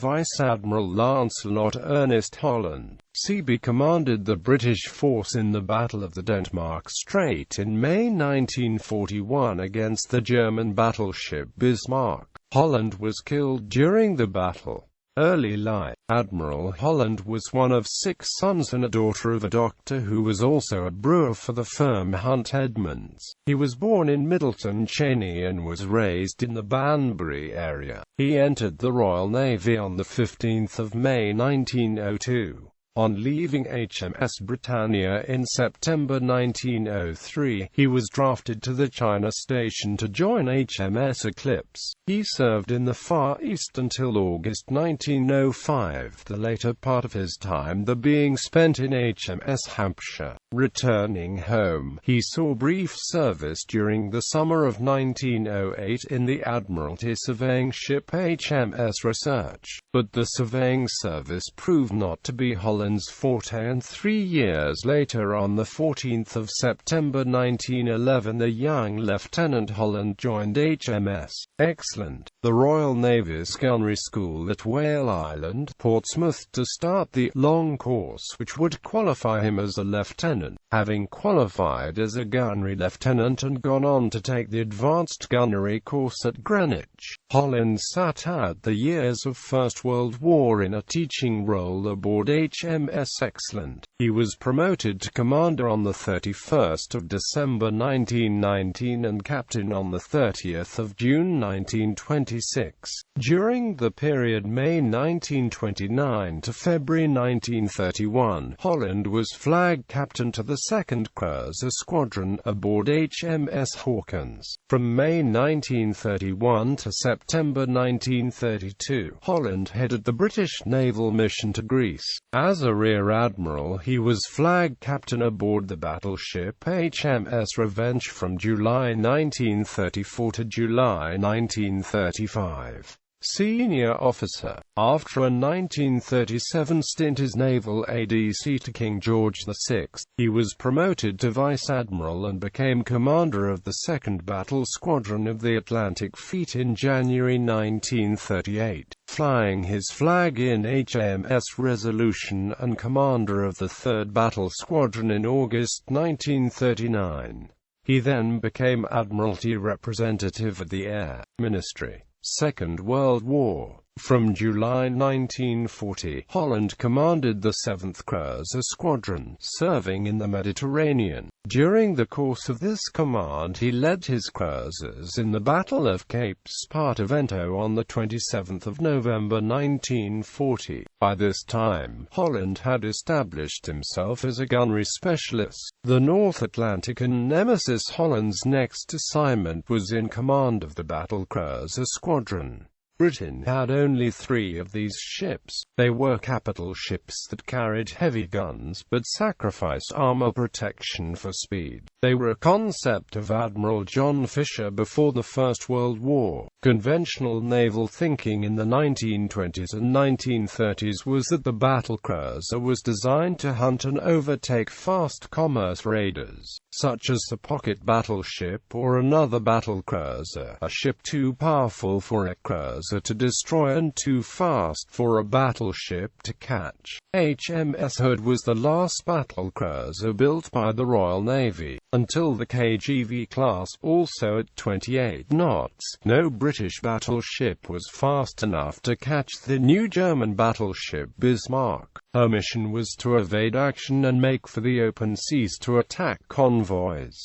Vice Admiral Lancelot Ernest Holland. CB commanded the British force in the Battle of the Denmark Strait in May 1941 against the German battleship Bismarck. Holland was killed during the battle. Early life. Admiral Holland was one of 6 sons and a daughter of a doctor who was also a brewer for the firm Hunt Edmunds. He was born in Middleton, Cheney, and was raised in the Banbury area. He entered the Royal Navy on 15 May 1902. On leaving HMS Britannia in September 1903, he was drafted to the China station to join HMS Eclipse. He served in the Far East until August 1905, the later part of his time being spent in HMS Hampshire. Returning home, he saw brief service during the summer of 1908 in the Admiralty surveying ship HMS Research, but the surveying service proved not to be Holland's forte, and 3 years later, on 14 September 1911, the young Lieutenant Holland joined HMS Excellent, the Royal Navy's gunnery school at Whale Island, Portsmouth, to start the long course which would qualify him as a lieutenant. Having qualified as a gunnery lieutenant and gone on to take the advanced gunnery course at Greenwich, Holland sat out the years of First World War in a teaching role aboard HMS Excellent. He was promoted to commander on 31 December 1919 and captain on 30 June 1926. During the period May 1929 to February 1931, Holland was flag captain to the 2nd Cruiser Squadron aboard HMS Hawkins. From May 1931 to September 1932, Holland headed the British naval mission to Greece. As a rear admiral, he was flag captain aboard the battleship HMS Revenge from July 1934 to July 1935. Senior officer. After a 1937 stint as naval ADC to King George VI, he was promoted to vice admiral and became commander of the 2nd Battle Squadron of the Atlantic Fleet in January 1938, flying his flag in HMS Resolution, and commander of the 3rd Battle Squadron in August 1939. He then became Admiralty representative at the Air Ministry. Second World War. From July 1940, Holland commanded the 7th Cruiser Squadron, serving in the Mediterranean. During the course of this command, he led his cruisers in the Battle of Cape Spartivento on 27 November 1940. By this time, Holland had established himself as a gunnery specialist. The North Atlantic and Nemesis. Holland's next assignment was in command of the Battle Cruiser Squadron. Britain had only 3 of these ships. They were capital ships that carried heavy guns but sacrificed armor protection for speed. They were a concept of Admiral John Fisher before the First World War. Conventional naval thinking in the 1920s and 1930s was that the battle cruiser was designed to hunt and overtake fast commerce raiders, such as the pocket battleship or another battle cruiser, a ship too powerful for a cruiser to destroy and too fast for a battleship to catch. HMS Hood was the last battle cruiser built by the Royal Navy. Until the KGV class, also at 28 knots, no British battleship was fast enough to catch the new German battleship Bismarck. Her mission was to evade action and make for the open seas to attack convoys.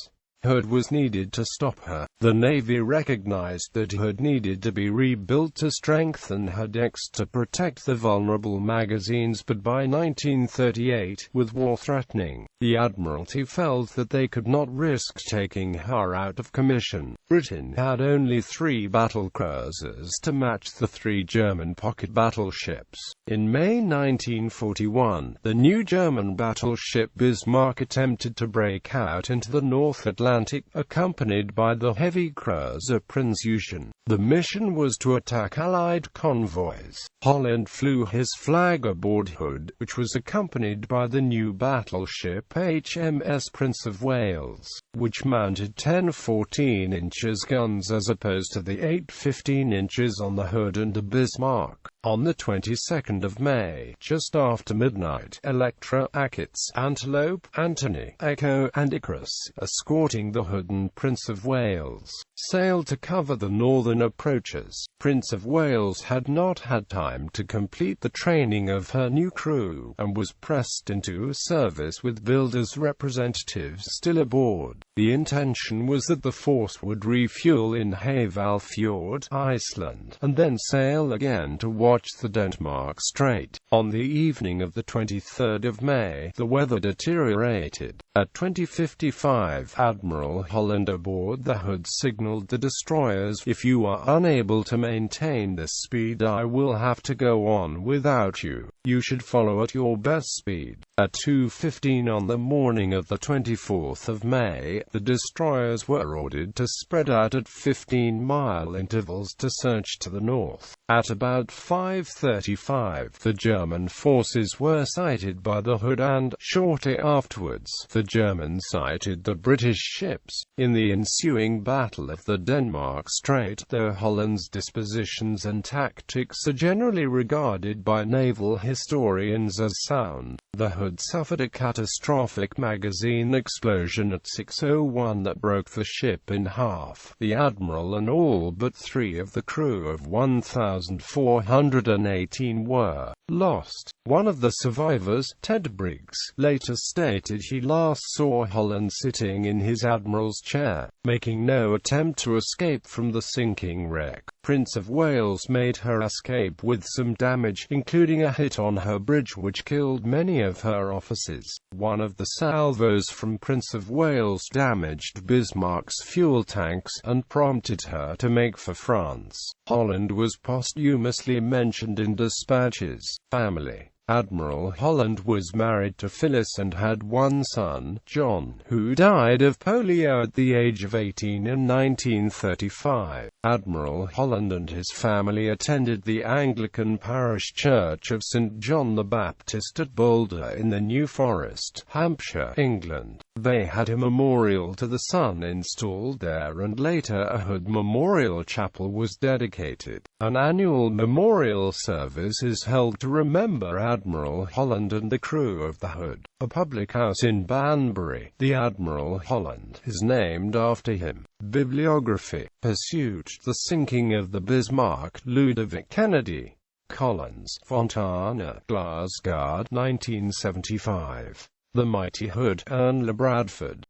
Hood was needed to stop her. The Navy recognized that Hood needed to be rebuilt to strengthen her decks to protect the vulnerable magazines, but by 1938, with war threatening, the Admiralty felt that they could not risk taking her out of commission. Britain had only 3 battle cruisers to match the 3 German pocket battleships. In May 1941, the new German battleship Bismarck attempted to break out into the North Atlantic, accompanied by the heavy cruiser Prinz Eugen. The mission was to attack Allied convoys. Holland flew his flag aboard Hood, which was accompanied by the new battleship HMS Prince of Wales, which mounted 10 14-inch guns as opposed to the 8 15 inches on the Hood and the Bismarck. On the 22nd of May, just after midnight, Electra, Akits, Antelope, Antony, Echo, and Icarus, escorting the Hood and Prince of Wales, sailed to cover the northern approaches. Prince of Wales had not had time to complete the training of her new crew, and was pressed into service with builders' representatives still aboard. The intention was that the force would refuel in Hvalfjord, Iceland, and then sail again to watch the Denmark Strait. On the evening of the 23rd of May, the weather deteriorated. At 20:55, Admiral Holland aboard the Hood signaled the destroyers, "If you are unable to maintain this speed, I will have to go on without you. You should follow at your best speed." At 2:15 on the morning of the 24th of May, the destroyers were ordered to spread out at 15-mile intervals to search to the north. At about 5:35, the German forces were sighted by the Hood, and, shortly afterwards, the Germans sighted the British ships. In the ensuing Battle of the Denmark Strait, though Holland's dispositions and tactics are generally regarded by naval historians as sound, the Hood suffered a catastrophic magazine explosion at 6:01 that broke the ship in half. The admiral and all but 3 of the crew of 1,418 were lost. One of the survivors, Ted Briggs, later stated he last saw Holland sitting in his admiral's chair, making no attempt to escape from the sinking wreck. Prince of Wales made her escape with some damage, including a hit on her bridge which killed many of her officers. One of the salvos from Prince of Wales damaged Bismarck's fuel tanks, and prompted her to make for France. Holland was posthumously mentioned in dispatches. Family. Admiral Holland was married to Phyllis and had one son, John, who died of polio at the age of 18 in 1935. Admiral Holland and his family attended the Anglican parish church of St. John the Baptist at Boulder in the New Forest, Hampshire, England. They had a memorial to the son installed there, and later a Hood Memorial Chapel was dedicated. An annual memorial service is held to remember Admiral Holland and the crew of the Hood. A public house in Banbury, the Admiral Holland, is named after him. Bibliography. Pursuit. The sinking of the Bismarck, Ludovic Kennedy. Collins, Fontana, Glasgow, 1975. The Mighty Hood, Ernle Bradford.